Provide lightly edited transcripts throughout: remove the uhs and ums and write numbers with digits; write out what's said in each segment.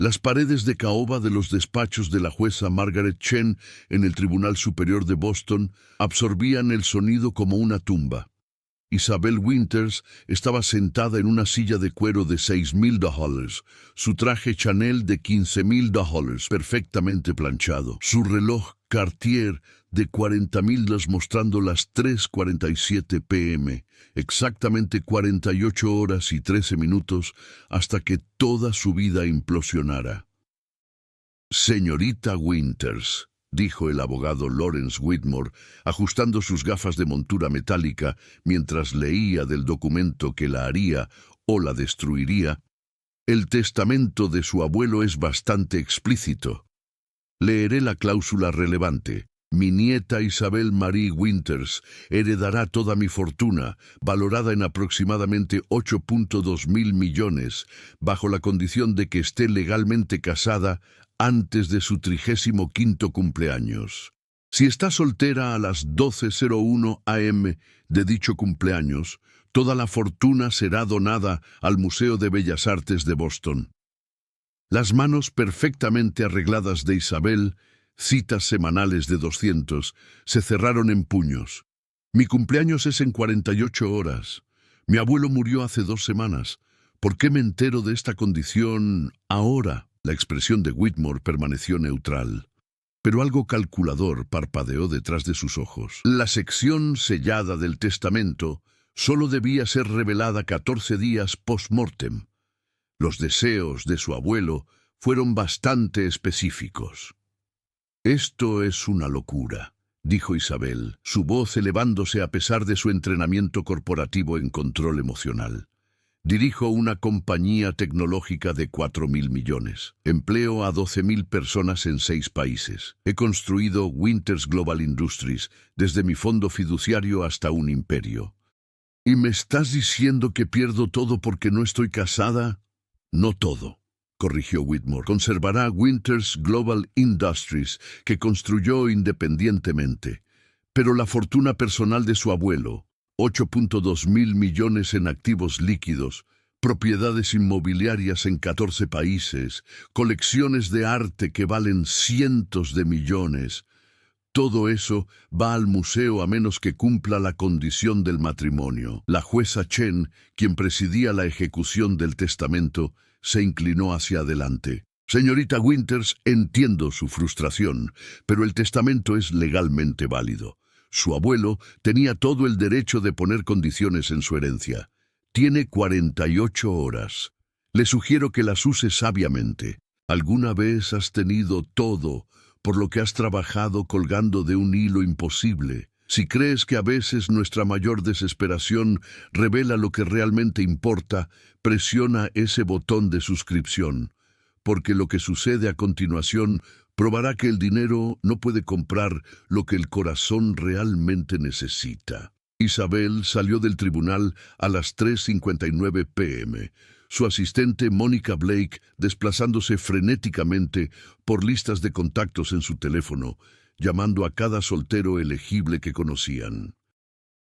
Las paredes de caoba de los despachos de la jueza Margaret Chen en el Tribunal Superior de Boston absorbían el sonido como una tumba. Isabel Winters estaba sentada en una silla de cuero de $6,000, su traje Chanel de $15,000 perfectamente planchado, su reloj Cartier de $40,000 mostrando las 3:47 p.m., exactamente 48 horas y 13 minutos hasta que toda su vida implosionara. Señorita Winters, dijo el abogado Lawrence Whitmore, ajustando sus gafas de montura metálica mientras leía del documento que la haría o la destruiría, el testamento de su abuelo es bastante explícito. Leeré la cláusula relevante. Mi nieta Isabel Marie Winters heredará toda mi fortuna, valorada en aproximadamente 8.2 mil millones, bajo la condición de que esté legalmente casada antes de su 35º cumpleaños. Si está soltera a las 12:01 am de dicho cumpleaños, toda la fortuna será donada al Museo de Bellas Artes de Boston. Las manos perfectamente arregladas de Isabel, citas semanales de 200, se cerraron en puños. Mi cumpleaños es en 48 horas. Mi abuelo murió hace 2 semanas. ¿Por qué me entero de esta condición ahora? La expresión de Whitmore permaneció neutral, pero algo calculador parpadeó detrás de sus ojos. La sección sellada del testamento solo debía ser revelada 14 días post-mortem. Los deseos de su abuelo fueron bastante específicos. «Esto es una locura», dijo Isabel, su voz elevándose a pesar de su entrenamiento corporativo en control emocional. «Dirijo una compañía tecnológica de 4.000 millones. Empleo a 12.000 personas en 6 países. He construido Winters Global Industries, desde mi fondo fiduciario hasta un imperio. ¿Y me estás diciendo que pierdo todo porque no estoy casada?» «No todo», corrigió Whitmore. «Conservará Winters Global Industries, que construyó independientemente. Pero la fortuna personal de su abuelo, 8.2 mil millones en activos líquidos, propiedades inmobiliarias en 14 países, colecciones de arte que valen cientos de millones, todo eso va al museo a menos que cumpla la condición del matrimonio». La jueza Chen, quien presidía la ejecución del testamento, se inclinó hacia adelante. «Señorita Winters, entiendo su frustración, pero el testamento es legalmente válido. Su abuelo tenía todo el derecho de poner condiciones en su herencia. Tiene 48 horas. Le sugiero que las use sabiamente. ¿Alguna vez has tenido todo por lo que has trabajado colgando de un hilo imposible? Si crees que a veces nuestra mayor desesperación revela lo que realmente importa, presiona ese botón de suscripción, porque lo que sucede a continuación probará que el dinero no puede comprar lo que el corazón realmente necesita». Isabel salió del tribunal a las 3:59 p.m., su asistente Mónica Blake desplazándose frenéticamente por listas de contactos en su teléfono, llamando a cada soltero elegible que conocían.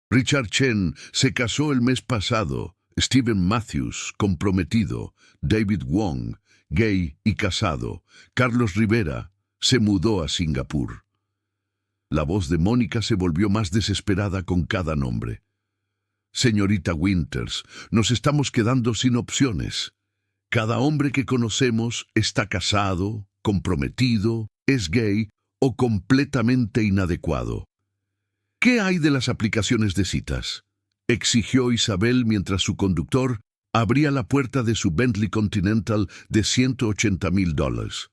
Richard Chen se casó el mes pasado, Stephen Matthews, comprometido, David Wong, gay y casado, Carlos Rivera, se mudó a Singapur. La voz de Mónica se volvió más desesperada con cada nombre. «Señorita Winters, nos estamos quedando sin opciones. Cada hombre que conocemos está casado, comprometido, es gay o completamente inadecuado. ¿Qué hay de las aplicaciones de citas?», exigió Isabel mientras su conductor abría la puerta de su Bentley Continental de $180,000.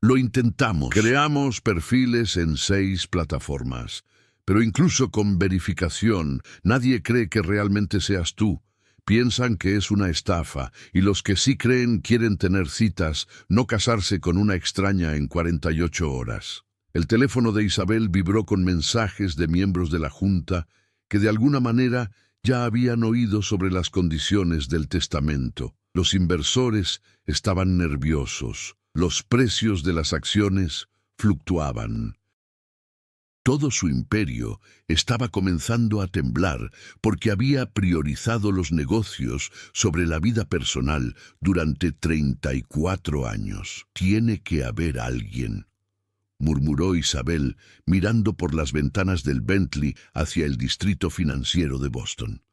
«Lo intentamos. Creamos perfiles en 6 plataformas. Pero incluso con verificación, nadie cree que realmente seas tú. Piensan que es una estafa, y los que sí creen quieren tener citas, no casarse con una extraña en 48 horas. El teléfono de Isabel vibró con mensajes de miembros de la Junta que de alguna manera ya habían oído sobre las condiciones del testamento. Los inversores estaban nerviosos. Los precios de las acciones fluctuaban. Todo su imperio estaba comenzando a temblar porque había priorizado los negocios sobre la vida personal durante 34 años. «Tiene que haber alguien», murmuró Isabel, mirando por las ventanas del Bentley hacia el distrito financiero de Boston.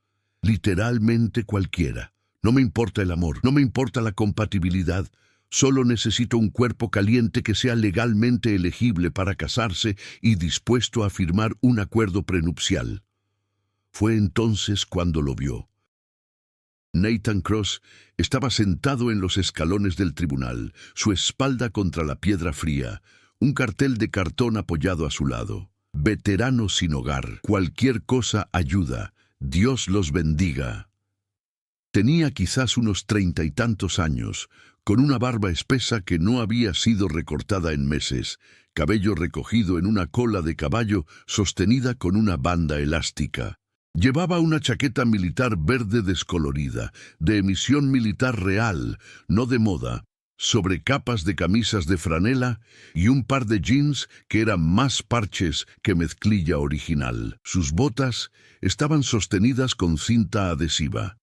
«Literalmente cualquiera. No me importa el amor, no me importa la compatibilidad. Solo necesito un cuerpo caliente que sea legalmente elegible para casarse y dispuesto a firmar un acuerdo prenupcial». Fue entonces cuando lo vio. Nathan Cross estaba sentado en los escalones del tribunal, su espalda contra la piedra fría, un cartel de cartón apoyado a su lado. «Veterano sin hogar. Cualquier cosa ayuda. Dios los bendiga». Tenía quizás unos 30 y tantos años, con una barba espesa que no había sido recortada en meses, cabello recogido en una cola de caballo sostenida con una banda elástica. Llevaba una chaqueta militar verde descolorida, de emisión militar real, no de moda, sobre capas de camisas de franela y un par de jeans que eran más parches que mezclilla original. Sus botas estaban sostenidas con cinta adhesiva.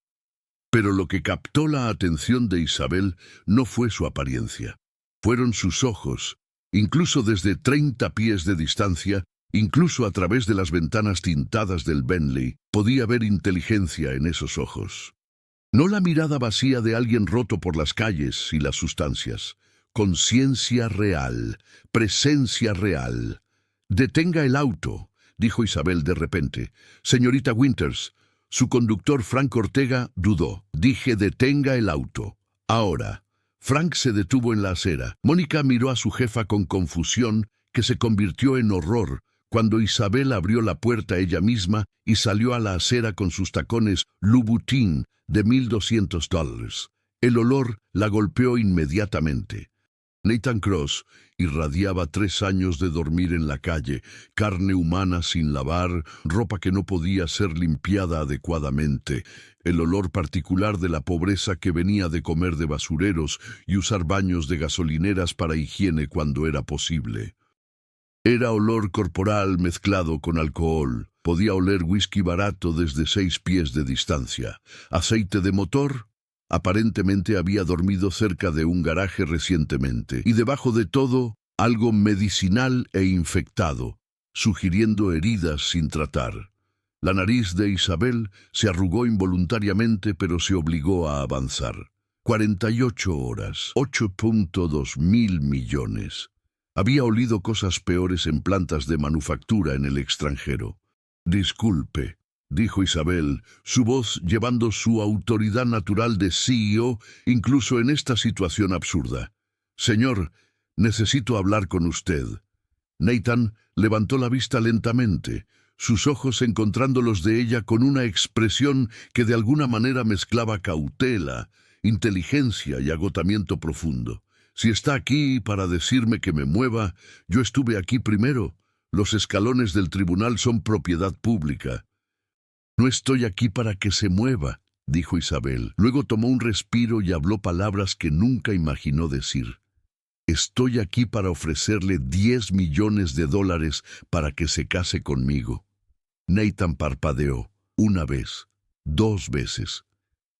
Pero lo que captó la atención de Isabel no fue su apariencia. Fueron sus ojos, incluso desde 30 pies de distancia, incluso a través de las ventanas tintadas del Bentley, podía ver inteligencia en esos ojos. No la mirada vacía de alguien roto por las calles y las sustancias. Conciencia real, presencia real. «Detenga el auto», dijo Isabel de repente. «Señorita Winters». Su conductor, Frank Ortega, dudó. «Dije, detenga el auto. Ahora». Frank se detuvo en la acera. Mónica miró a su jefa con confusión que se convirtió en horror cuando Isabel abrió la puerta ella misma y salió a la acera con sus tacones Louboutin de $1,200. El olor la golpeó inmediatamente. Nathan Cross irradiaba 3 años de dormir en la calle, carne humana sin lavar, ropa que no podía ser limpiada adecuadamente, el olor particular de la pobreza que venía de comer de basureros y usar baños de gasolineras para higiene cuando era posible. Era olor corporal mezclado con alcohol. Podía oler whisky barato desde 6 pies de distancia. Aceite de motor. Aparentemente había dormido cerca de un garaje recientemente. Y debajo de todo, algo medicinal e infectado, sugiriendo heridas sin tratar. La nariz de Isabel se arrugó involuntariamente, pero se obligó a avanzar. 48 horas, 8.2 mil millones. Había olido cosas peores en plantas de manufactura en el extranjero. «Disculpe», dijo Isabel, su voz llevando su autoridad natural de CEO incluso en esta situación absurda. «Señor, necesito hablar con usted». Nathan levantó la vista lentamente, sus ojos encontrando los de ella con una expresión que de alguna manera mezclaba cautela, inteligencia y agotamiento profundo. «Si está aquí para decirme que me mueva, yo estuve aquí primero. Los escalones del tribunal son propiedad pública». «No estoy aquí para que se mueva», dijo Isabel. Luego tomó un respiro y habló palabras que nunca imaginó decir. «Estoy aquí para ofrecerle $10 millones para que se case conmigo». Nathan parpadeó, 1 vez, 2 veces.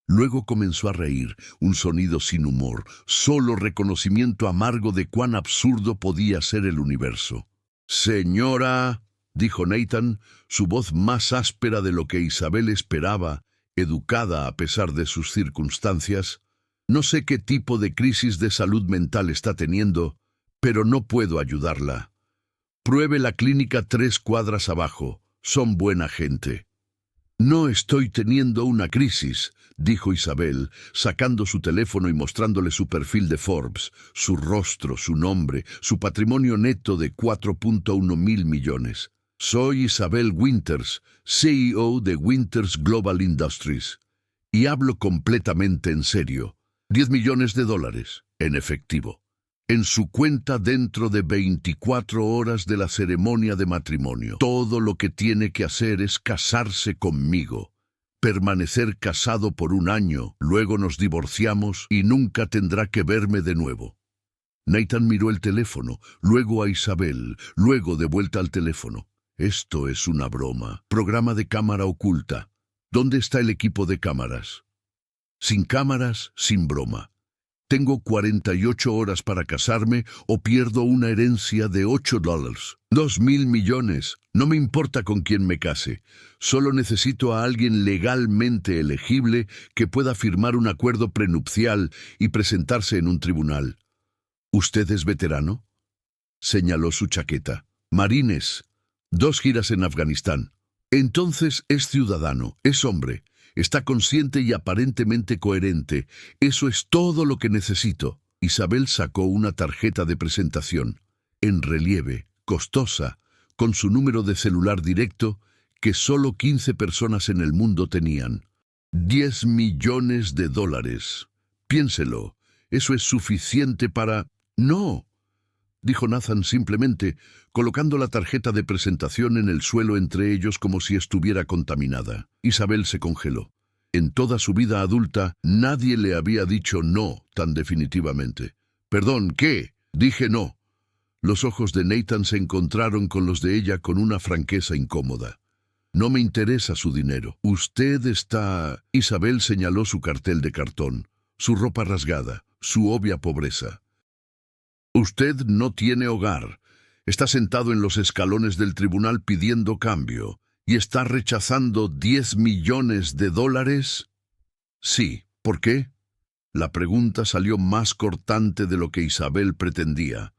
Luego comenzó a reír, un sonido sin humor, solo reconocimiento amargo de cuán absurdo podía ser el universo. «Señora», dijo Nathan, su voz más áspera de lo que Isabel esperaba, educada a pesar de sus circunstancias, «no sé qué tipo de crisis de salud mental está teniendo, pero no puedo ayudarla. Pruebe la clínica 3 cuadras abajo, son buena gente». «No estoy teniendo una crisis», dijo Isabel, sacando su teléfono y mostrándole su perfil de Forbes, su rostro, su nombre, su patrimonio neto de 4.1 mil millones. «Soy Isabel Winters, CEO de Winters Global Industries, y hablo completamente en serio. $10 millones en efectivo, en su cuenta dentro de 24 horas de la ceremonia de matrimonio. Todo lo que tiene que hacer es casarse conmigo, permanecer casado por 1 año, luego nos divorciamos y nunca tendrá que verme de nuevo». Nathan miró el teléfono, luego a Isabel, luego de vuelta al teléfono. Esto es una broma. Programa de cámara oculta. ¿Dónde está el equipo de cámaras? Sin cámaras, sin broma. Tengo 48 horas para casarme o pierdo una herencia de $8. 2.000 millones. No me importa con quién me case. Solo necesito a alguien legalmente elegible que pueda firmar un acuerdo prenupcial y presentarse en un tribunal. ¿Usted es veterano? Señaló su chaqueta. Marines. 2 giras en Afganistán. Entonces es ciudadano, es hombre. Está consciente y aparentemente coherente. Eso es todo lo que necesito. Isabel sacó una tarjeta de presentación, en relieve, costosa, con su número de celular directo, que solo 15 personas en el mundo tenían. $10 millones. Piénselo, ¿eso es suficiente para...? No, dijo Nathan simplemente, colocando la tarjeta de presentación en el suelo entre ellos como si estuviera contaminada. Isabel se congeló. En toda su vida adulta, nadie le había dicho no tan definitivamente. «Perdón, ¿qué?» Dije no. Los ojos de Nathan se encontraron con los de ella con una franqueza incómoda. «No me interesa su dinero. Usted está...» Isabel señaló su cartel de cartón, su ropa rasgada, su obvia pobreza. «Usted no tiene hogar. Está sentado en los escalones del tribunal pidiendo cambio. ¿Y está rechazando $10 millones? Sí. ¿Por qué? La pregunta salió más cortante de lo que Isabel pretendía.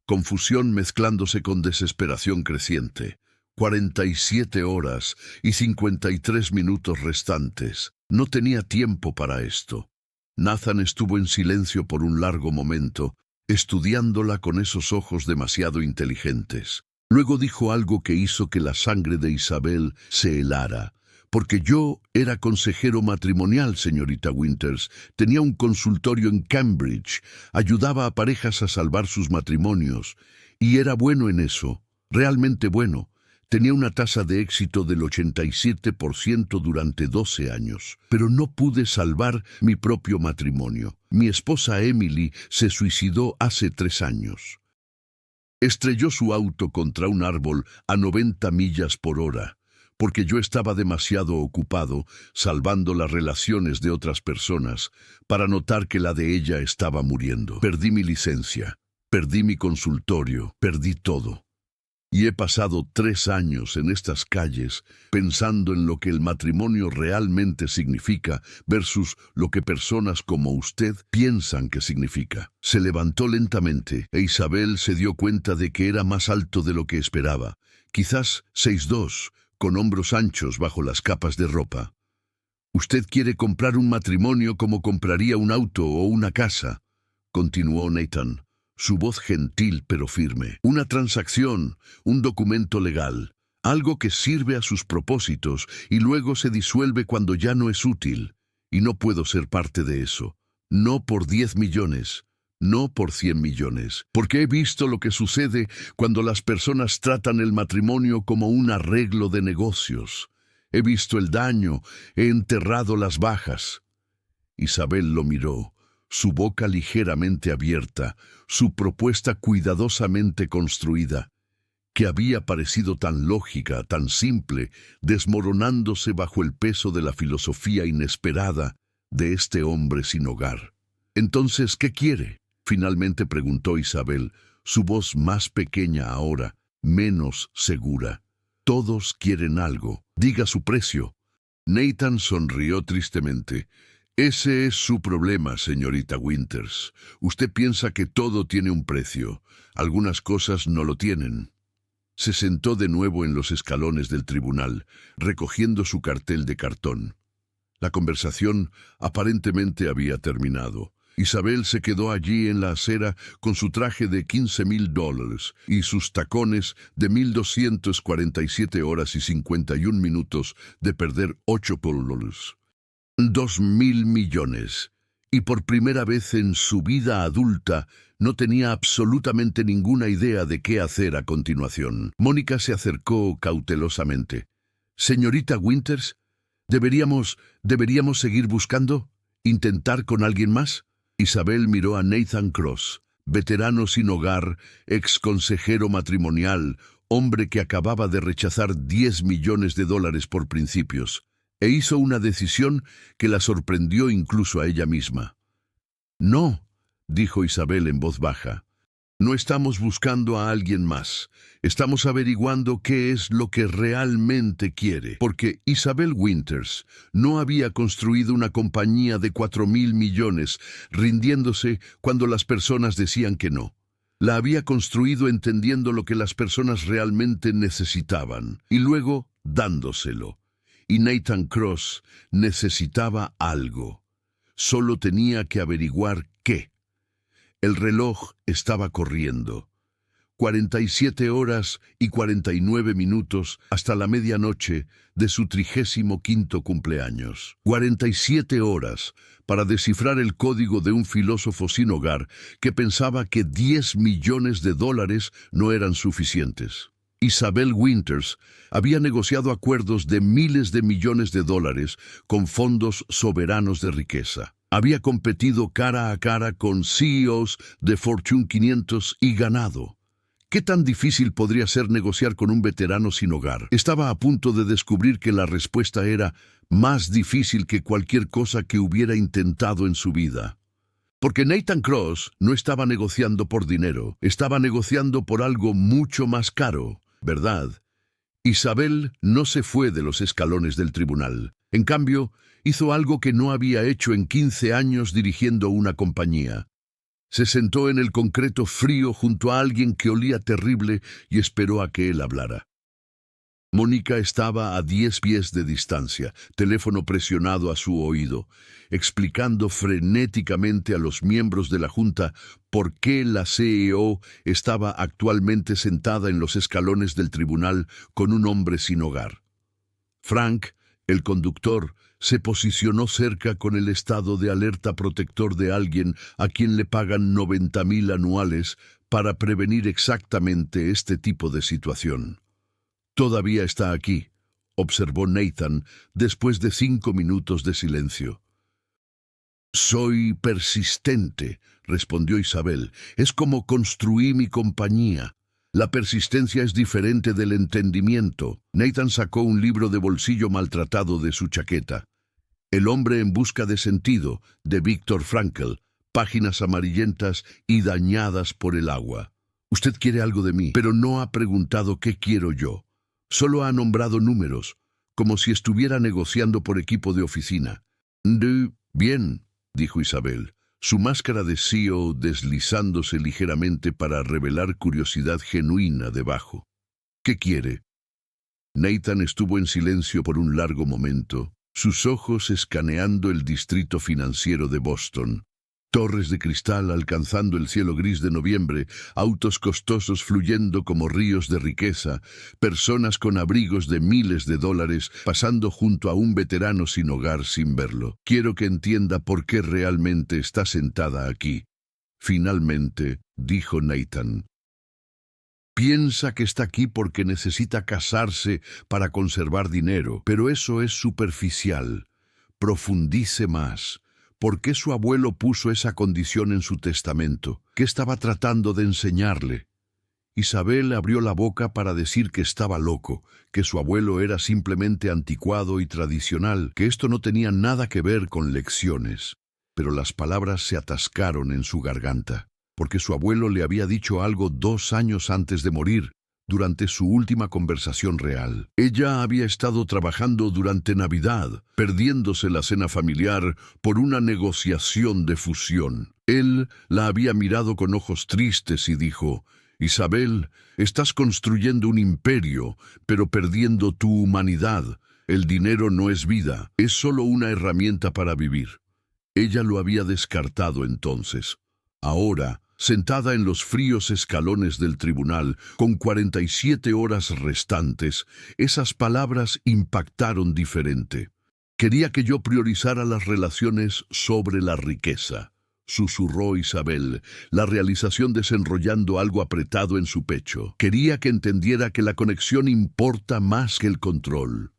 Confusión mezclándose con desesperación creciente. 47 horas y 53 minutos restantes. No tenía tiempo para esto. Nathan estuvo en silencio por un largo momento, estudiándola con esos ojos demasiado inteligentes. Luego dijo algo que hizo que la sangre de Isabel se helara. «Porque yo era consejero matrimonial, señorita Winters. Tenía un consultorio en Cambridge. Ayudaba a parejas a salvar sus matrimonios. Y era bueno en eso. Realmente bueno. Tenía una tasa de éxito del 87% durante 12 años. Pero no pude salvar mi propio matrimonio. Mi esposa Emily se suicidó hace 3 años. Estrelló su auto contra un árbol a 90 millas por hora, porque yo estaba demasiado ocupado salvando las relaciones de otras personas para notar que la de ella estaba muriendo. Perdí mi licencia, perdí mi consultorio, perdí todo. Y he pasado 3 años en estas calles pensando en lo que el matrimonio realmente significa versus lo que personas como usted piensan que significa». Se levantó lentamente e Isabel se dio cuenta de que era más alto de lo que esperaba, quizás 6'2", con hombros anchos bajo las capas de ropa. «Usted quiere comprar un matrimonio como compraría un auto o una casa», continuó Nathan. Su voz gentil pero firme. «Una transacción, un documento legal, algo que sirve a sus propósitos y luego se disuelve cuando ya no es útil. Y no puedo ser parte de eso. No por 10 millones, no por 100 millones. Porque he visto lo que sucede cuando las personas tratan el matrimonio como un arreglo de negocios. He visto el daño, he enterrado las bajas». Isabel lo miró, su boca ligeramente abierta, su propuesta cuidadosamente construida, que había parecido tan lógica, tan simple, desmoronándose bajo el peso de la filosofía inesperada de este hombre sin hogar. «Entonces, ¿qué quiere?», finalmente preguntó Isabel, su voz más pequeña ahora, menos segura. «Todos quieren algo. Diga su precio». Nathan sonrió tristemente. «Ese es su problema, señorita Winters. Usted piensa que todo tiene un precio. Algunas cosas no lo tienen». Se sentó de nuevo en los escalones del tribunal, recogiendo su cartel de cartón. La conversación aparentemente había terminado. Isabel se quedó allí en la acera con su traje de $15.000 y sus tacones de 1.247 horas y 51 minutos de perder $8. 2.000 millones. Y por primera vez en su vida adulta no tenía absolutamente ninguna idea de qué hacer a continuación. Mónica se acercó cautelosamente. «Señorita Winters, ¿deberíamos seguir buscando? ¿Intentar con alguien más?» Isabel miró a Nathan Cross, veterano sin hogar, ex consejero matrimonial, hombre que acababa de rechazar 10 millones de dólares por principios, e hizo una decisión que la sorprendió incluso a ella misma. «No», dijo Isabel en voz baja. «No estamos buscando a alguien más. Estamos averiguando qué es lo que realmente quiere». Porque Isabel Winters no había construido una compañía de 4.000 millones, rindiéndose cuando las personas decían que no. La había construido entendiendo lo que las personas realmente necesitaban y luego dándoselo. Y Nathan Cross necesitaba algo. Solo tenía que averiguar qué. El reloj estaba corriendo. 47 horas y 49 minutos hasta la medianoche de su 35º cumpleaños. 47 horas para descifrar el código de un filósofo sin hogar que pensaba que 10 millones de dólares no eran suficientes. Isabel Winters había negociado acuerdos de miles de millones de dólares con fondos soberanos de riqueza. Había competido cara a cara con CEOs de Fortune 500 y ganado. ¿Qué tan difícil podría ser negociar con un veterano sin hogar? Estaba a punto de descubrir que la respuesta era más difícil que cualquier cosa que hubiera intentado en su vida. Porque Nathan Cross no estaba negociando por dinero, estaba negociando por algo mucho más caro, ¿verdad? Isabel no se fue de los escalones del tribunal. En cambio, hizo algo que no había hecho en 15 años dirigiendo una compañía. Se sentó en el concreto frío junto a alguien que olía terrible y esperó a que él hablara. Mónica estaba a 10 pies de distancia, teléfono presionado a su oído, explicando frenéticamente a los miembros de la Junta por qué la CEO estaba actualmente sentada en los escalones del tribunal con un hombre sin hogar. Frank, el conductor, se posicionó cerca con el estado de alerta protector de alguien a quien le pagan 90.000 anuales para prevenir exactamente este tipo de situación. «Todavía está aquí», observó Nathan después de 5 minutos de silencio. «Soy persistente», respondió Isabel. «Es como construí mi compañía. La persistencia es diferente del entendimiento». Nathan sacó un libro de bolsillo maltratado de su chaqueta. El hombre en busca de sentido, de Viktor Frankl, páginas amarillentas y dañadas por el agua. «Usted quiere algo de mí, pero no ha preguntado qué quiero yo. Solo ha nombrado números, como si estuviera negociando por equipo de oficina». «Bien», dijo Isabel, su máscara de CEO deslizándose ligeramente para revelar curiosidad genuina debajo. «¿Qué quiere?» Nathan estuvo en silencio por un largo momento, sus ojos escaneando el distrito financiero de Boston. Torres de cristal alcanzando el cielo gris de noviembre, autos costosos fluyendo como ríos de riqueza, personas con abrigos de miles de dólares pasando junto a un veterano sin hogar sin verlo. «Quiero que entienda por qué realmente está sentada aquí», finalmente dijo Nathan. «Piensa que está aquí porque necesita casarse para conservar dinero, pero eso es superficial. Profundice más. ¿Por qué su abuelo puso esa condición en su testamento? ¿Qué estaba tratando de enseñarle?» Isabel abrió la boca para decir que estaba loco, que su abuelo era simplemente anticuado y tradicional, que esto no tenía nada que ver con lecciones. Pero las palabras se atascaron en su garganta, porque su abuelo le había dicho algo 2 años antes de morir, durante su última conversación real. Ella había estado trabajando durante Navidad, perdiéndose la cena familiar por una negociación de fusión. Él la había mirado con ojos tristes y dijo: «Isabel, estás construyendo un imperio, pero perdiendo tu humanidad. El dinero no es vida, es solo una herramienta para vivir». Ella lo había descartado entonces. Ahora, sentada en los fríos escalones del tribunal, con 47 horas restantes, esas palabras impactaron diferente. «Quería que yo priorizara las relaciones sobre la riqueza», susurró Isabel, la realización desenrollando algo apretado en su pecho. «Quería que entendiera que la conexión importa más que el control».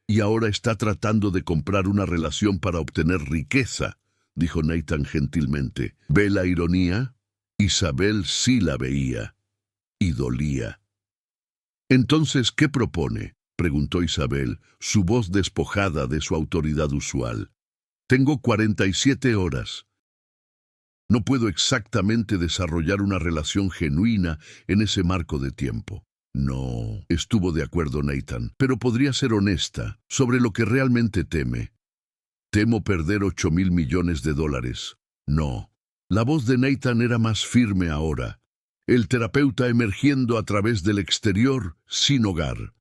«Y ahora está tratando de comprar una relación para obtener riqueza», dijo Nathan gentilmente. «¿Ve la ironía?» Isabel sí la veía, y dolía. «Entonces, ¿qué propone?», preguntó Isabel, su voz despojada de su autoridad usual. «Tengo 47 horas. No puedo exactamente desarrollar una relación genuina en ese marco de tiempo». «No», estuvo de acuerdo Nathan, «pero podría ser honesta sobre lo que realmente teme». «Temo perder 8.000 millones de dólares». «No». La voz de Nathan era más firme ahora. El terapeuta emergiendo a través del exterior, sin hogar.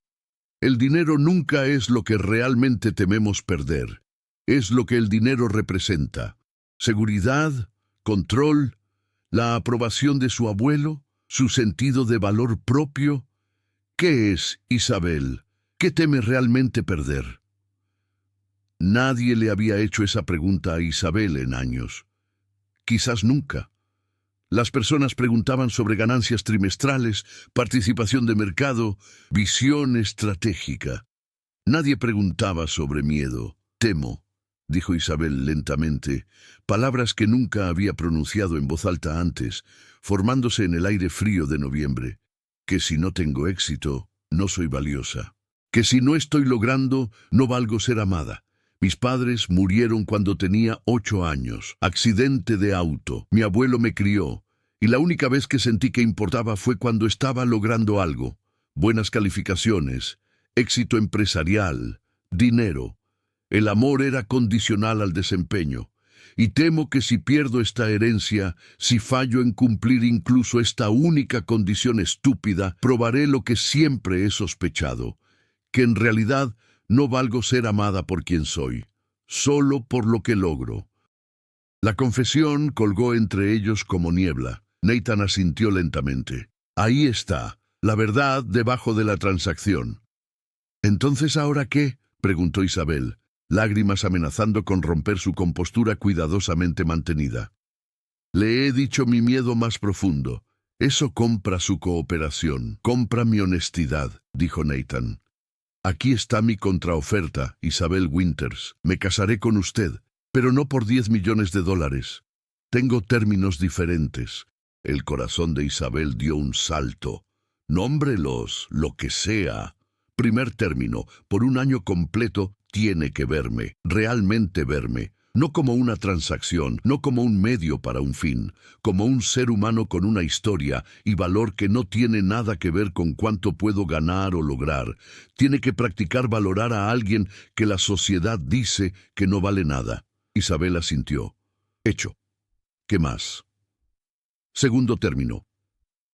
El dinero nunca es lo que realmente tememos perder. Es lo que el dinero representa. Seguridad, control, la aprobación de su abuelo, su sentido de valor propio. ¿Qué es, Isabel? ¿Qué teme realmente perder? Nadie le había hecho esa pregunta a Isabel en años. Quizás nunca. Las personas preguntaban sobre ganancias trimestrales, participación de mercado, visión estratégica. Nadie preguntaba sobre miedo. «Temo», dijo Isabel lentamente, palabras que nunca había pronunciado en voz alta antes, formándose en el aire frío de noviembre. «Que si no tengo éxito, no soy valiosa. Que si no estoy logrando, no valgo ser amada. Mis padres murieron cuando tenía 8 años. Accidente de auto. Mi abuelo me crió. Y la única vez que sentí que importaba fue cuando estaba logrando algo. Buenas calificaciones, éxito empresarial, dinero. El amor era condicional al desempeño. Y temo que si pierdo esta herencia, si fallo en cumplir incluso esta única condición estúpida, probaré lo que siempre he sospechado, que en realidad no valgo ser amada por quien soy, solo por lo que logro». La confesión colgó entre ellos como niebla. Nathan asintió lentamente. «Ahí está, la verdad debajo de la transacción». «¿Entonces ahora qué?», preguntó Isabel, lágrimas amenazando con romper su compostura cuidadosamente mantenida. «Le he dicho mi miedo más profundo. Eso compra su cooperación, compra mi honestidad», dijo Nathan. «Aquí está mi contraoferta, Isabel Winters. Me casaré con usted, pero no por 10 millones de dólares. Tengo términos diferentes». El corazón de Isabel dio un salto. «Nómbrelos, lo que sea. Primer término, por 1 año completo, tiene que verme, realmente verme. No como una transacción, no como un medio para un fin, como un ser humano con una historia y valor que no tiene nada que ver con cuánto puedo ganar o lograr. Tiene que practicar valorar a alguien que la sociedad dice que no vale nada». Isabel asintió. «Hecho. ¿Qué más?». Segundo término.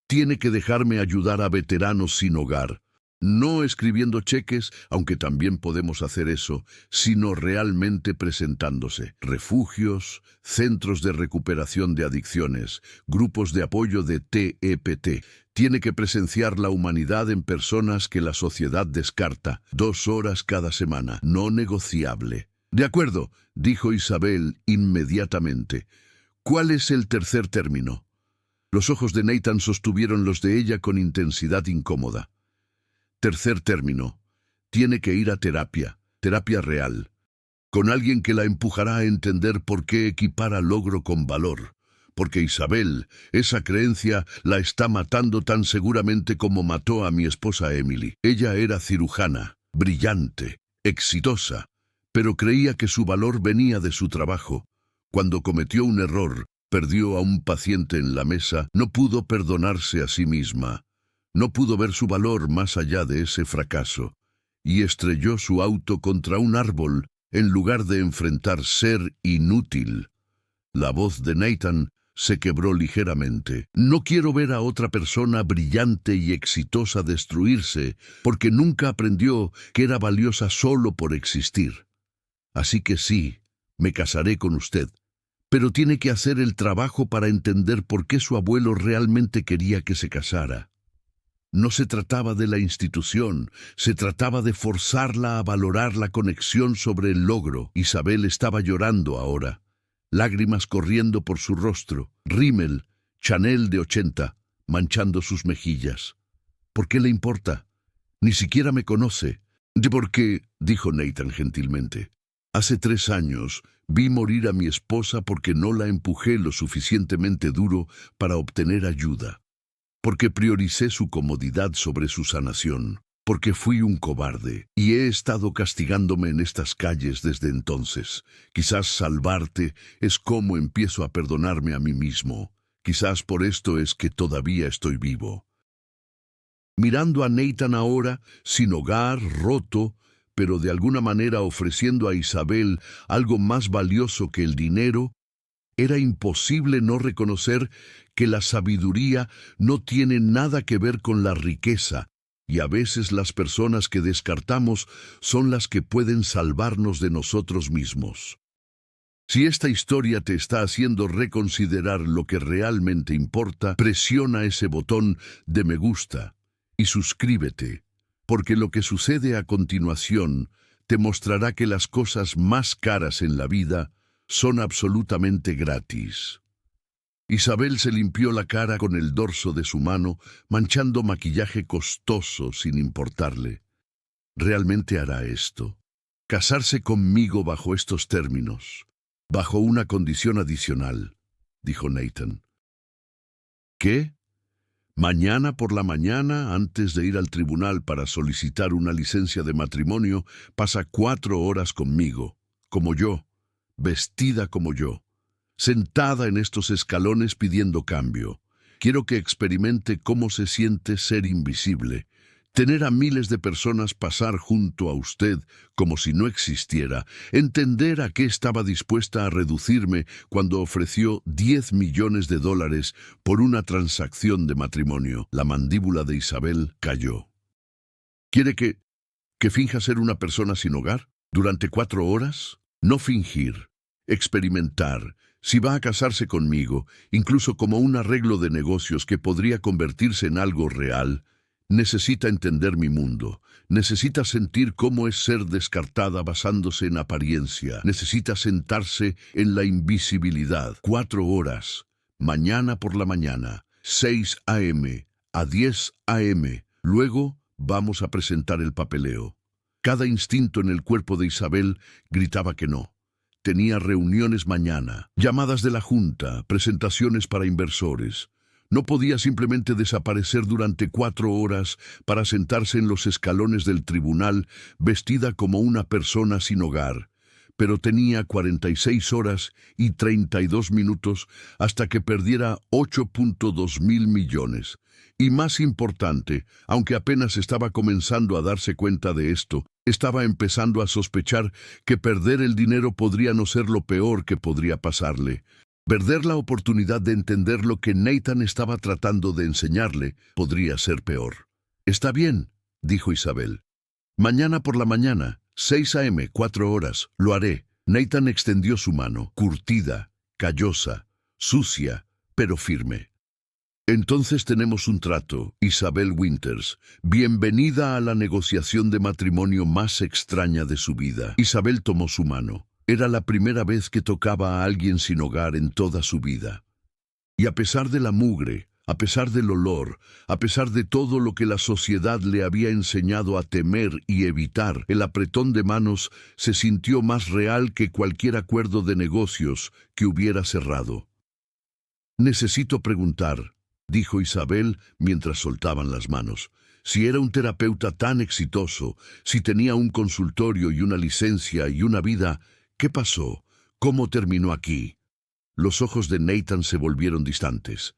Tiene que dejarme ayudar a veteranos sin hogar. No escribiendo cheques, aunque también podemos hacer eso, sino realmente presentándose. Refugios, centros de recuperación de adicciones, grupos de apoyo de TEPT. Tiene que presenciar la humanidad en personas que la sociedad descarta. 2 horas cada semana, no negociable. «De acuerdo», dijo Isabel inmediatamente. «¿Cuál es el tercer término?». Los ojos de Nathan sostuvieron los de ella con intensidad incómoda. «Tercer término. Tiene que ir a terapia, terapia real, con alguien que la empujará a entender por qué equipara logro con valor. Porque Isabel, esa creencia la está matando tan seguramente como mató a mi esposa Emily. Ella era cirujana, brillante, exitosa, pero creía que su valor venía de su trabajo. Cuando cometió un error, perdió a un paciente en la mesa, no pudo perdonarse a sí misma. No pudo ver su valor más allá de ese fracaso, y estrelló su auto contra un árbol en lugar de enfrentar ser inútil. La voz de Nathan se quebró ligeramente. «No quiero ver a otra persona brillante y exitosa destruirse porque nunca aprendió que era valiosa solo por existir. Así que sí, me casaré con usted. Pero tiene que hacer el trabajo para entender por qué su abuelo realmente quería que se casara. No se trataba de la institución, se trataba de forzarla a valorar la conexión sobre el logro». Isabel estaba llorando ahora, lágrimas corriendo por su rostro. Rímel, Chanel de 80, manchando sus mejillas. «¿Por qué le importa? Ni siquiera me conoce». «Porque», dijo Nathan gentilmente, «hace 3 años vi morir a mi esposa porque no la empujé lo suficientemente duro para obtener ayuda. porque prioricé su comodidad sobre su sanación, porque fui un cobarde, y he estado castigándome en estas calles desde entonces. Quizás salvarte es como empiezo a perdonarme a mí mismo. Quizás por esto es que todavía estoy vivo. Mirando a Nathan ahora, sin hogar, roto, pero de alguna manera ofreciendo a Isabel algo más valioso que el dinero, era imposible no reconocer que la sabiduría no tiene nada que ver con la riqueza, y a veces las personas que descartamos son las que pueden salvarnos de nosotros mismos. Si esta historia te está haciendo reconsiderar lo que realmente importa, presiona ese botón de me gusta y suscríbete, porque lo que sucede a continuación te mostrará que las cosas más caras en la vida son absolutamente gratis. Isabel se limpió la cara con el dorso de su mano, manchando maquillaje costoso sin importarle. ¿Realmente hará esto? Casarse conmigo bajo estos términos, bajo una condición adicional, dijo Nathan. ¿Qué? Mañana por la mañana, antes de ir al tribunal para solicitar una licencia de matrimonio, pasa 4 horas conmigo, como yo, vestida como yo, sentada en estos escalones pidiendo cambio. Quiero que experimente cómo se siente ser invisible, tener a miles de personas pasar junto a usted como si no existiera, entender a qué estaba dispuesta a reducirme cuando ofreció $10 millones por una transacción de matrimonio. La mandíbula de Isabel cayó. ¿Quiere que finja ser una persona sin hogar? ¿Durante 4 horas? No fingir, experimentar. Si va a casarse conmigo, incluso como un arreglo de negocios que podría convertirse en algo real, necesita entender mi mundo, necesita sentir cómo es ser descartada basándose en apariencia, necesita sentarse en la invisibilidad. 4 horas, mañana por la mañana, 6 a.m. a 10 a.m. Luego vamos a presentar el papeleo. Cada instinto en el cuerpo de Isabel gritaba que no. Tenía reuniones mañana, llamadas de la junta, presentaciones para inversores. No podía simplemente desaparecer durante 4 horas para sentarse en los escalones del tribunal vestida como una persona sin hogar. Pero tenía 46 horas y 32 minutos hasta que perdiera 8.2 mil millones. Y más importante, aunque apenas estaba comenzando a darse cuenta de esto, estaba empezando a sospechar que perder el dinero podría no ser lo peor que podría pasarle. Perder la oportunidad de entender lo que Nathan estaba tratando de enseñarle podría ser peor. Está bien, dijo Isabel. Mañana por la mañana, 6 a.m., 4 horas, lo haré. Nathan extendió su mano, curtida, callosa, sucia, pero firme. Entonces tenemos un trato, Isabel Winters. Bienvenida a la negociación de matrimonio más extraña de su vida. Isabel tomó su mano. Era la primera vez que tocaba a alguien sin hogar en toda su vida. Y a pesar de la mugre, a pesar del olor, a pesar de todo lo que la sociedad le había enseñado a temer y evitar, el apretón de manos se sintió más real que cualquier acuerdo de negocios que hubiera cerrado. Necesito preguntar, dijo Isabel mientras soltaban las manos, si era un terapeuta tan exitoso, si tenía un consultorio y una licencia y una vida. ¿Qué pasó? ¿Cómo terminó aquí? Los ojos de Nathan se volvieron distantes.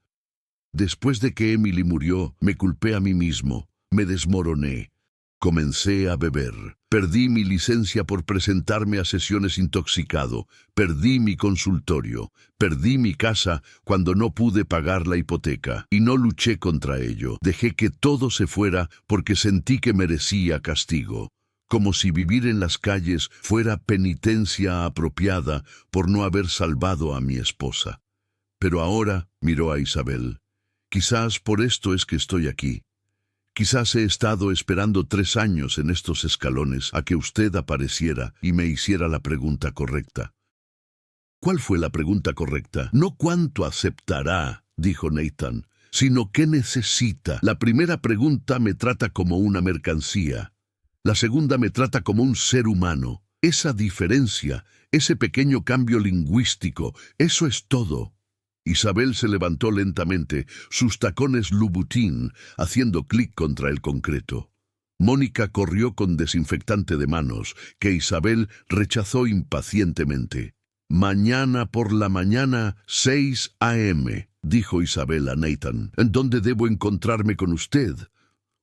Después de que Emily murió, me culpé a mí mismo, me desmoroné. Comencé a beber. Perdí mi licencia por presentarme a sesiones intoxicado. Perdí mi consultorio. Perdí mi casa cuando no pude pagar la hipoteca. Y no luché contra ello. Dejé que todo se fuera porque sentí que merecía castigo. Como si vivir en las calles fuera penitencia apropiada por no haber salvado a mi esposa. Pero ahora miró a Isabel. Quizás por esto es que estoy aquí. Quizás he estado esperando 3 años en estos escalones a que usted apareciera y me hiciera la pregunta correcta. ¿Cuál fue la pregunta correcta? No cuánto aceptará, dijo Nathan, sino qué necesita. La primera pregunta me trata como una mercancía. La segunda me trata como un ser humano. Esa diferencia, ese pequeño cambio lingüístico, eso es todo. Isabel se levantó lentamente, sus tacones Louboutin haciendo clic contra el concreto. Mónica corrió con desinfectante de manos, que Isabel rechazó impacientemente. «Mañana por la mañana, 6 a.m., dijo Isabel a Nathan. «¿En dónde debo encontrarme con usted?»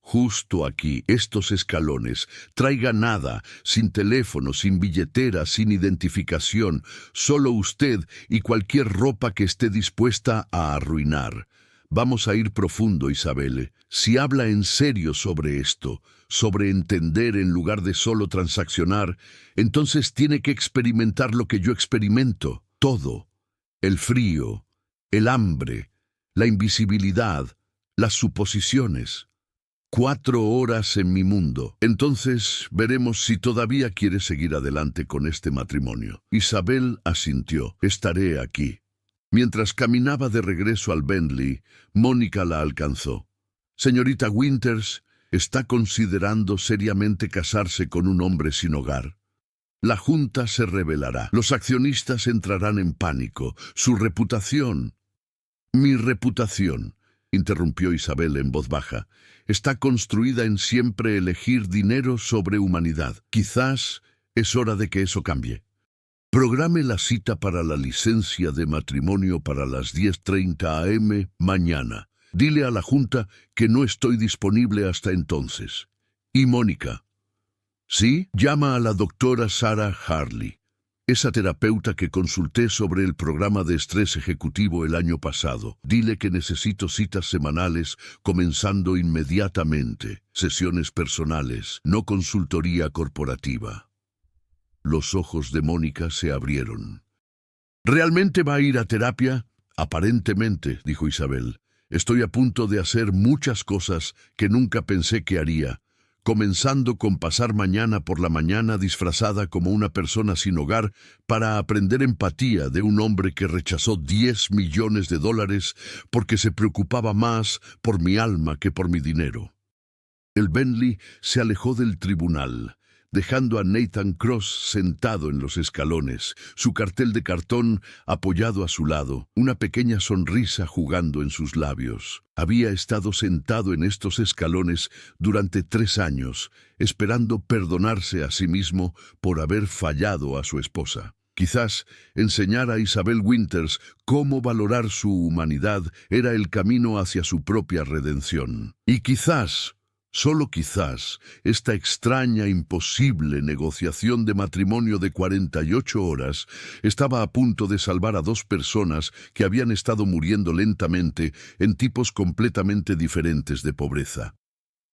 «Justo aquí, estos escalones. Traiga nada, sin teléfono, sin billetera, sin identificación. Solo usted y cualquier ropa que esté dispuesta a arruinar. Vamos a ir profundo, Isabel. Si habla en serio sobre esto, sobre entender en lugar de solo transaccionar, entonces tiene que experimentar lo que yo experimento. Todo. El frío, el hambre, la invisibilidad, las suposiciones. 4 horas en mi mundo. Entonces veremos si todavía quiere seguir adelante con este matrimonio». Isabel asintió. «Estaré aquí». Mientras caminaba de regreso al Bentley, Mónica la alcanzó. «Señorita Winters, ¿está considerando seriamente casarse con un hombre sin hogar? La junta se rebelará. Los accionistas entrarán en pánico. Su reputación». «Mi reputación», interrumpió Isabel en voz baja, «está construida en siempre elegir dinero sobre humanidad. Quizás es hora de que eso cambie. Programe la cita para la licencia de matrimonio para las 10:30 a.m. mañana. Dile a la junta que no estoy disponible hasta entonces. Y Mónica». «Sí, llama a la doctora Sarah Harley, esa terapeuta que consulté sobre el programa de estrés ejecutivo el año pasado. Dile que necesito citas semanales comenzando inmediatamente. Sesiones personales, no consultoría corporativa». Los ojos de Mónica se abrieron. «¿Realmente va a ir a terapia?» «Aparentemente», dijo Isabel. «Estoy a punto de hacer muchas cosas que nunca pensé que haría, comenzando con pasar mañana por la mañana disfrazada como una persona sin hogar para aprender empatía de un hombre que rechazó $10 millones porque se preocupaba más por mi alma que por mi dinero». El Bentley se alejó del tribunal, dejando a Nathan Cross sentado en los escalones, su cartel de cartón apoyado a su lado, una pequeña sonrisa jugando en sus labios. Había estado sentado en estos escalones durante 3 años, esperando perdonarse a sí mismo por haber fallado a su esposa. Quizás enseñar a Isabel Winters cómo valorar su humanidad era el camino hacia su propia redención. Y quizás, solo quizás, esta extraña, imposible negociación de matrimonio de 48 horas estaba a punto de salvar a 2 personas que habían estado muriendo lentamente en tipos completamente diferentes de pobreza.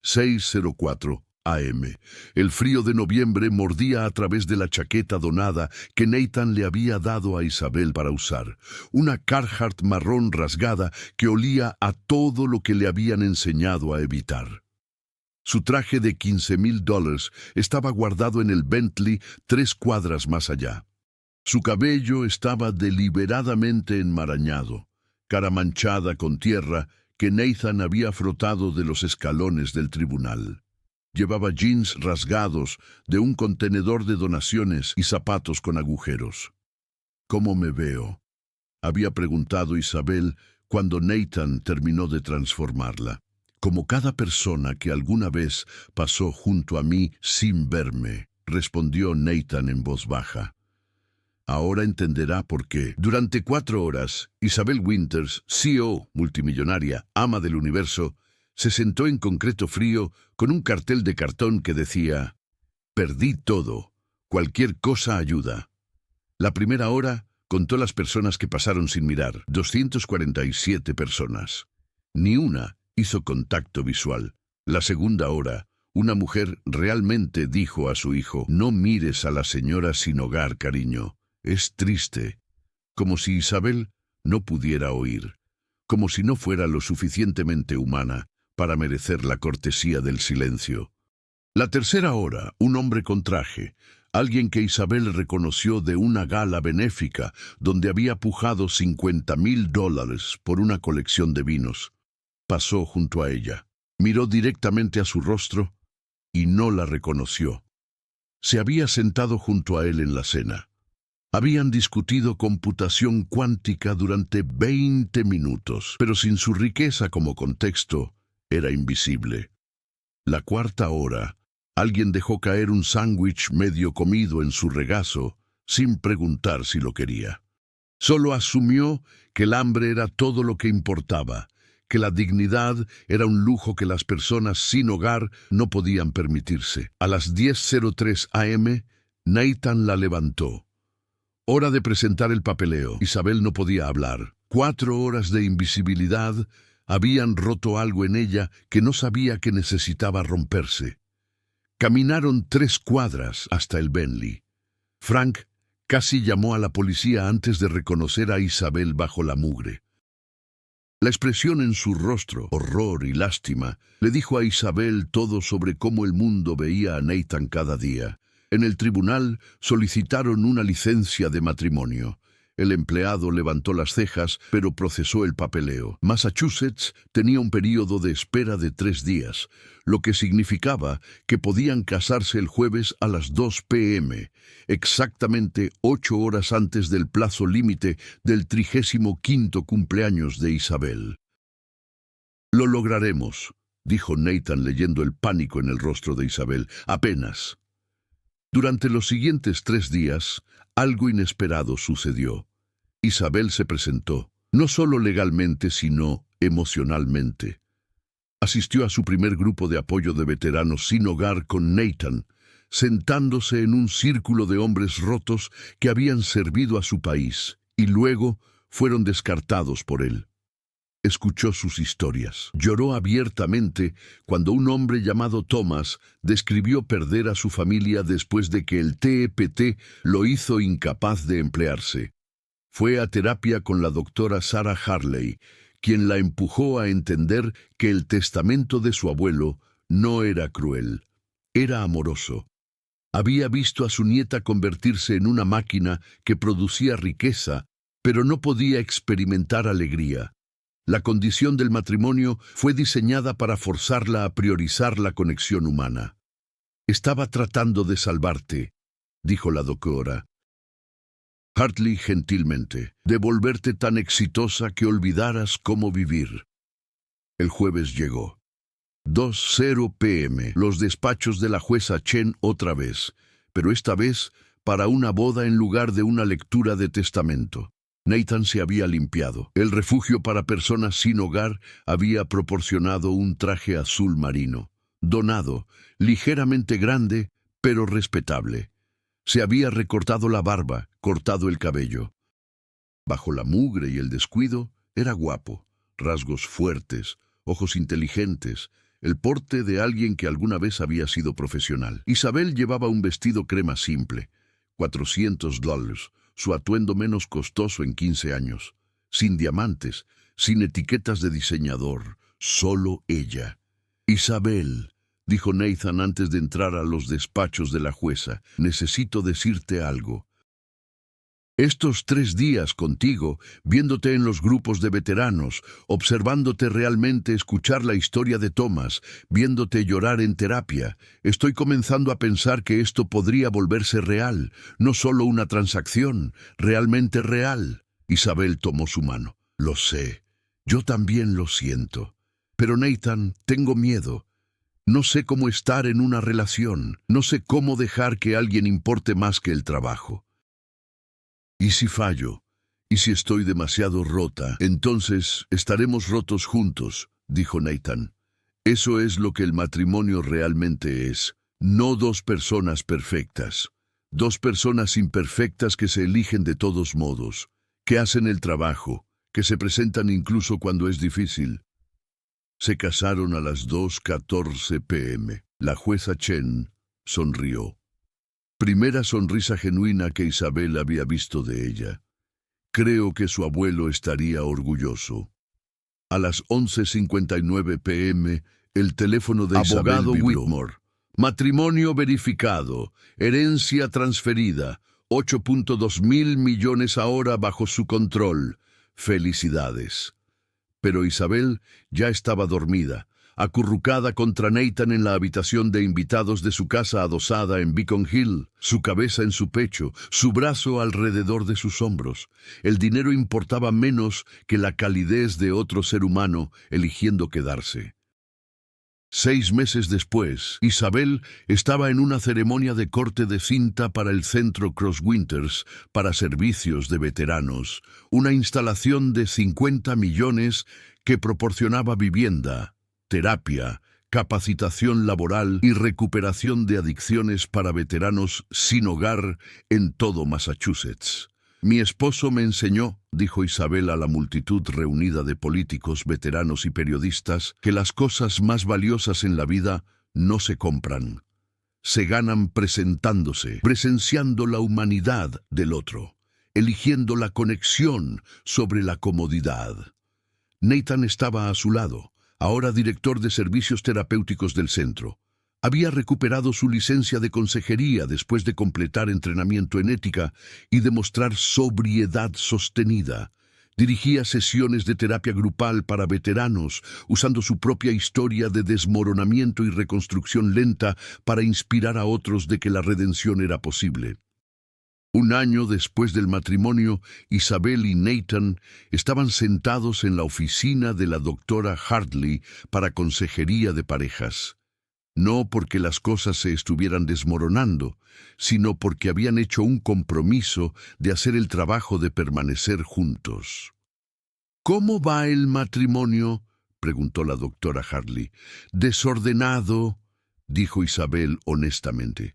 6:04 a.m. El frío de noviembre mordía a través de la chaqueta donada que Nathan le había dado a Isabel para usar, una Carhartt marrón rasgada que olía a todo lo que le habían enseñado a evitar. Su traje de $15,000 estaba guardado en el Bentley 3 cuadras más allá. Su cabello estaba deliberadamente enmarañado, cara manchada con tierra que Nathan había frotado de los escalones del tribunal. Llevaba jeans rasgados de un contenedor de donaciones y zapatos con agujeros. «¿Cómo me veo?», había preguntado Isabel cuando Nathan terminó de transformarla. «Como cada persona que alguna vez pasó junto a mí sin verme», respondió Nathan en voz baja. Ahora entenderá por qué. Durante 4 horas, Isabel Winters, CEO multimillonaria, ama del universo, se sentó en concreto frío con un cartel de cartón que decía: «Perdí todo. Cualquier cosa ayuda». La primera hora contó las personas que pasaron sin mirar, 247 personas. Ni una hizo contacto visual. La segunda hora, una mujer realmente dijo a su hijo: «No mires a la señora sin hogar, cariño. Es triste». Como si Isabel no pudiera oír, como si no fuera lo suficientemente humana para merecer la cortesía del silencio. La tercera hora, un hombre con traje, alguien que Isabel reconoció de una gala benéfica donde había pujado $50,000 por una colección de vinos, pasó junto a ella, miró directamente a su rostro y no la reconoció. Se había sentado junto a él en la cena. Habían discutido computación cuántica durante 20 minutos, pero sin su riqueza como contexto, era invisible. La cuarta hora, alguien dejó caer un sándwich medio comido en su regazo, sin preguntar si lo quería. Solo asumió que el hambre era todo lo que importaba, que la dignidad era un lujo que las personas sin hogar no podían permitirse. A las 10:03 a.m., Nathan la levantó. Hora de presentar el papeleo. Isabel no podía hablar. 4 horas de invisibilidad habían roto algo en ella que no sabía que necesitaba romperse. Caminaron 3 cuadras hasta el Bentley. Frank casi llamó a la policía antes de reconocer a Isabel bajo la mugre. La expresión en su rostro, horror y lástima, le dijo a Isabel todo sobre cómo el mundo veía a Nathan cada día. En el tribunal solicitaron una licencia de matrimonio. El empleado levantó las cejas, pero procesó el papeleo. Massachusetts tenía un período de espera de 3 días, lo que significaba que podían casarse el jueves a las 2 p.m., exactamente 8 horas antes del plazo límite del 35º cumpleaños de Isabel. «Lo lograremos», dijo Nathan leyendo el pánico en el rostro de Isabel. «Apenas». Durante los siguientes 3 días, algo inesperado sucedió. Isabel se presentó, no solo legalmente, sino emocionalmente. Asistió a su primer grupo de apoyo de veteranos sin hogar con Nathan, sentándose en un círculo de hombres rotos que habían servido a su país y luego fueron descartados por él. Escuchó sus historias. Lloró abiertamente cuando un hombre llamado Thomas describió perder a su familia después de que el TEPT lo hizo incapaz de emplearse. Fue a terapia con la doctora Sarah Harley, quien la empujó a entender que el testamento de su abuelo no era cruel, era amoroso. Había visto a su nieta convertirse en una máquina que producía riqueza, pero no podía experimentar alegría. La condición del matrimonio fue diseñada para forzarla a priorizar la conexión humana. «Estaba tratando de salvarte», dijo la doctora Hartley gentilmente, «de volverte tan exitosa que olvidaras cómo vivir». El jueves llegó. 2:00 p.m. Los despachos de la jueza Chen otra vez, pero esta vez para una boda en lugar de una lectura de testamento. Nathan se había limpiado. El refugio para personas sin hogar había proporcionado un traje azul marino, donado, ligeramente grande, pero respetable. Se había recortado la barba, cortado el cabello. Bajo la mugre y el descuido, era guapo, rasgos fuertes, ojos inteligentes, el porte de alguien que alguna vez había sido profesional. Isabel llevaba un vestido crema simple, $400, su atuendo menos costoso en 15 años, sin diamantes, sin etiquetas de diseñador, solo ella. «Isabel», dijo Nathan antes de entrar a los despachos de la jueza, «necesito decirte algo. Estos 3 días contigo, viéndote en los grupos de veteranos, observándote realmente escuchar la historia de Thomas, viéndote llorar en terapia, estoy comenzando a pensar que esto podría volverse real, no solo una transacción, realmente real». Isabel tomó su mano. «Lo sé, yo también lo siento. Pero Nathan, tengo miedo. No sé cómo estar en una relación, no sé cómo dejar que alguien importe más que el trabajo. ¿Y si fallo? ¿Y si estoy demasiado rota? Entonces estaremos rotos juntos», dijo Nathan. «Eso es lo que el matrimonio realmente es. No 2 personas perfectas. 2 personas imperfectas que se eligen de todos modos, que hacen el trabajo, que se presentan incluso cuando es difícil». Se casaron a las 2:14 p.m. La jueza Chen sonrió. Primera sonrisa genuina que Isabel había visto de ella. Creo que su abuelo estaría orgulloso. A las 11:59 p.m., el teléfono de Abogado Isabel vibró. Whitmore. «Matrimonio verificado. Herencia transferida. 8.2 mil millones ahora bajo su control. Felicidades». Pero Isabel ya estaba dormida. acurrucada contra Nathan en la habitación de invitados de su casa adosada en Beacon Hill, su cabeza en su pecho, su brazo alrededor de sus hombros. El dinero importaba menos que la calidez de otro ser humano eligiendo quedarse. 6 meses después, Isabel estaba en una ceremonia de corte de cinta para el Centro Crosswinters para servicios de veteranos, una instalación de 50 millones que proporcionaba vivienda, terapia, capacitación laboral y recuperación de adicciones para veteranos sin hogar en todo Massachusetts. Mi esposo me enseñó, dijo Isabel a la multitud reunida de políticos, veteranos y periodistas, que las cosas más valiosas en la vida no se compran. Se ganan presentándose, presenciando la humanidad del otro, eligiendo la conexión sobre la comodidad. Nathan estaba a su lado, ahora director de servicios terapéuticos del centro. Había recuperado su licencia de consejería después de completar entrenamiento en ética y demostrar sobriedad sostenida. Dirigía sesiones de terapia grupal para veteranos, usando su propia historia de desmoronamiento y reconstrucción lenta para inspirar a otros de que la redención era posible. Un año después del matrimonio, Isabel y Nathan estaban sentados en la oficina de la doctora Hartley para consejería de parejas. No porque las cosas se estuvieran desmoronando, sino porque habían hecho un compromiso de hacer el trabajo de permanecer juntos. ¿Cómo va el matrimonio?, preguntó la doctora Hartley. Desordenado, dijo Isabel honestamente.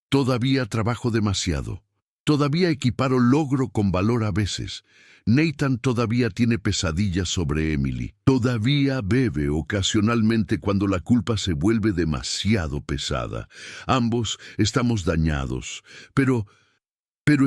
Todavía trabajo demasiado. Todavía equiparo logro con valor a veces. Nathan todavía tiene pesadillas sobre Emily. Todavía bebe ocasionalmente cuando la culpa se vuelve demasiado pesada. Ambos estamos dañados, pero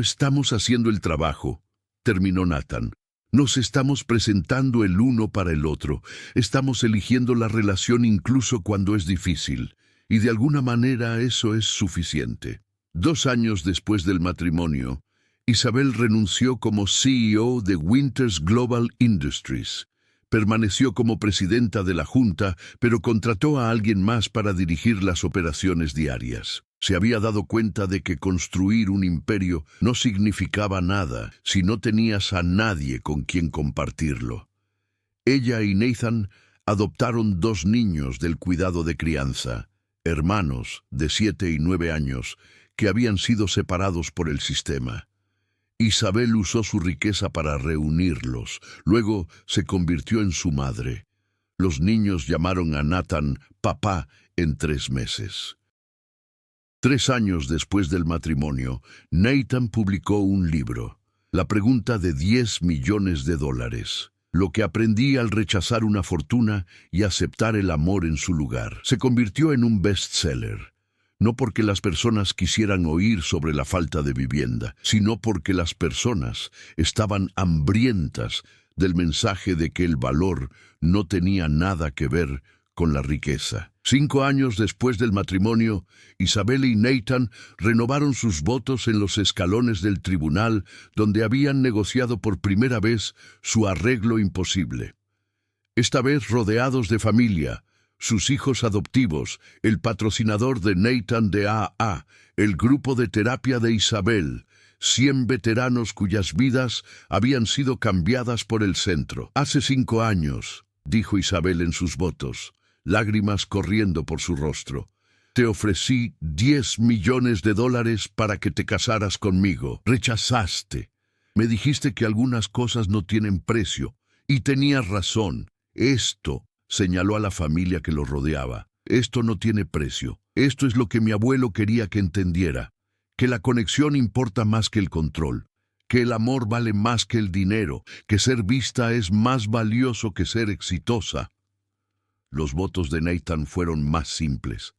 estamos haciendo el trabajo, terminó Nathan. Nos estamos presentando el uno para el otro. Estamos eligiendo la relación incluso cuando es difícil. Y de alguna manera eso es suficiente. 2 años después del matrimonio, Isabel renunció como CEO de Winters Global Industries. Permaneció como presidenta de la junta, pero contrató a alguien más para dirigir las operaciones diarias. Se había dado cuenta de que construir un imperio no significaba nada si no tenías a nadie con quien compartirlo. Ella y Nathan adoptaron 2 niños del cuidado de crianza, hermanos de 7 y 9 años, que habían sido separados por el sistema. Isabel usó su riqueza para reunirlos, luego se convirtió en su madre. Los niños llamaron a Nathan papá en 3 meses. 3 años después del matrimonio, Nathan publicó un libro, La pregunta de $10 millones. Lo que aprendí al rechazar una fortuna y aceptar el amor en su lugar. Se convirtió en un bestseller. No porque las personas quisieran oír sobre la falta de vivienda, sino porque las personas estaban hambrientas del mensaje de que el valor no tenía nada que ver con la riqueza. 5 años después del matrimonio, Isabel y Nathan renovaron sus votos en los escalones del tribunal donde habían negociado por primera vez su arreglo imposible. Esta vez rodeados de familia, sus hijos adoptivos, el patrocinador de Nathan de AA, el grupo de terapia de Isabel, 100 veteranos cuyas vidas habían sido cambiadas por el centro. Hace 5 años, dijo Isabel en sus votos, lágrimas corriendo por su rostro, te ofrecí $10 millones para que te casaras conmigo. Rechazaste. Me dijiste que algunas cosas no tienen precio, y tenías razón. Esto, señaló a la familia que lo rodeaba, esto no tiene precio. Esto es lo que mi abuelo quería que entendiera, que la conexión importa más que el control, que el amor vale más que el dinero, que ser vista es más valioso que ser exitosa. Los votos de Nathan fueron más simples.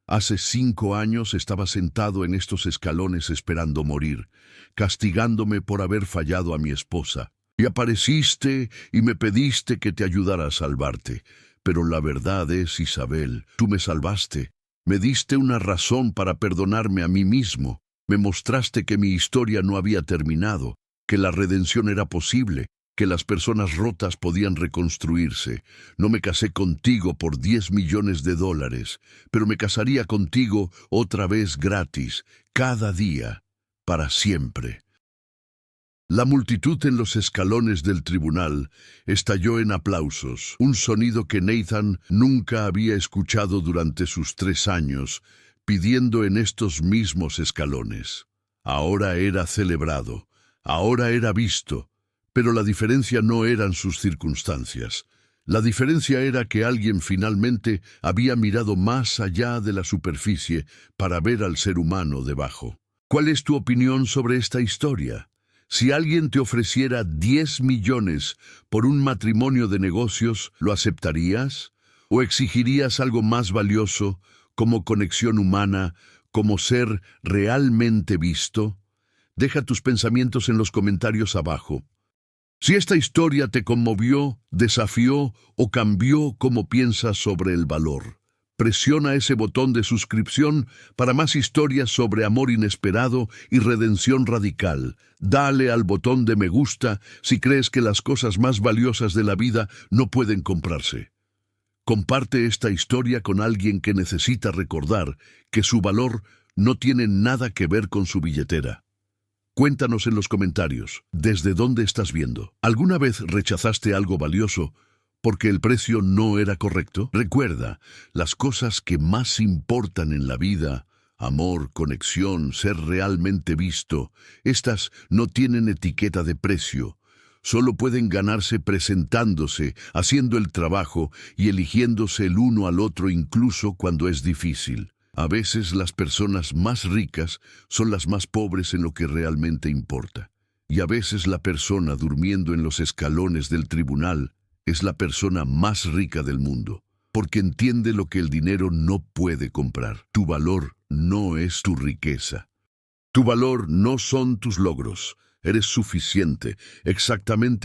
Hace 5 años estaba sentado en estos escalones esperando morir, castigándome por haber fallado a mi esposa. Y apareciste y me pediste que te ayudara a salvarte. Pero la verdad es, Isabel, tú me salvaste. Me diste una razón para perdonarme a mí mismo. Me mostraste que mi historia no había terminado, que la redención era posible, que las personas rotas podían reconstruirse. No me casé contigo por 10 millones de dólares, pero me casaría contigo otra vez gratis, cada día, para siempre. La multitud en los escalones del tribunal estalló en aplausos, un sonido que Nathan nunca había escuchado durante sus 3 años, pidiendo en estos mismos escalones. Ahora era celebrado, ahora era visto, pero la diferencia no eran sus circunstancias. La diferencia era que alguien finalmente había mirado más allá de la superficie para ver al ser humano debajo. ¿Cuál es tu opinión sobre esta historia? Si alguien te ofreciera 10 millones por un matrimonio de negocios, ¿lo aceptarías? ¿O exigirías algo más valioso, como conexión humana, como ser realmente visto? Deja tus pensamientos en los comentarios abajo. Si esta historia te conmovió, desafió o cambió cómo piensas sobre el valor, presiona ese botón de suscripción para más historias sobre amor inesperado y redención radical. Dale al botón de me gusta si crees que las cosas más valiosas de la vida no pueden comprarse. Comparte esta historia con alguien que necesita recordar que su valor no tiene nada que ver con su billetera. Cuéntanos en los comentarios, ¿desde dónde estás viendo? ¿Alguna vez rechazaste algo valioso porque el precio no era correcto? Recuerda, las cosas que más importan en la vida, amor, conexión, ser realmente visto, estas no tienen etiqueta de precio. Solo pueden ganarse presentándose, haciendo el trabajo y eligiéndose el uno al otro incluso cuando es difícil. A veces las personas más ricas son las más pobres en lo que realmente importa. Y a veces la persona durmiendo en los escalones del tribunal es la persona más rica del mundo, porque entiende lo que el dinero no puede comprar. Tu valor no es tu riqueza. Tu valor no son tus logros. Eres suficiente, exactamente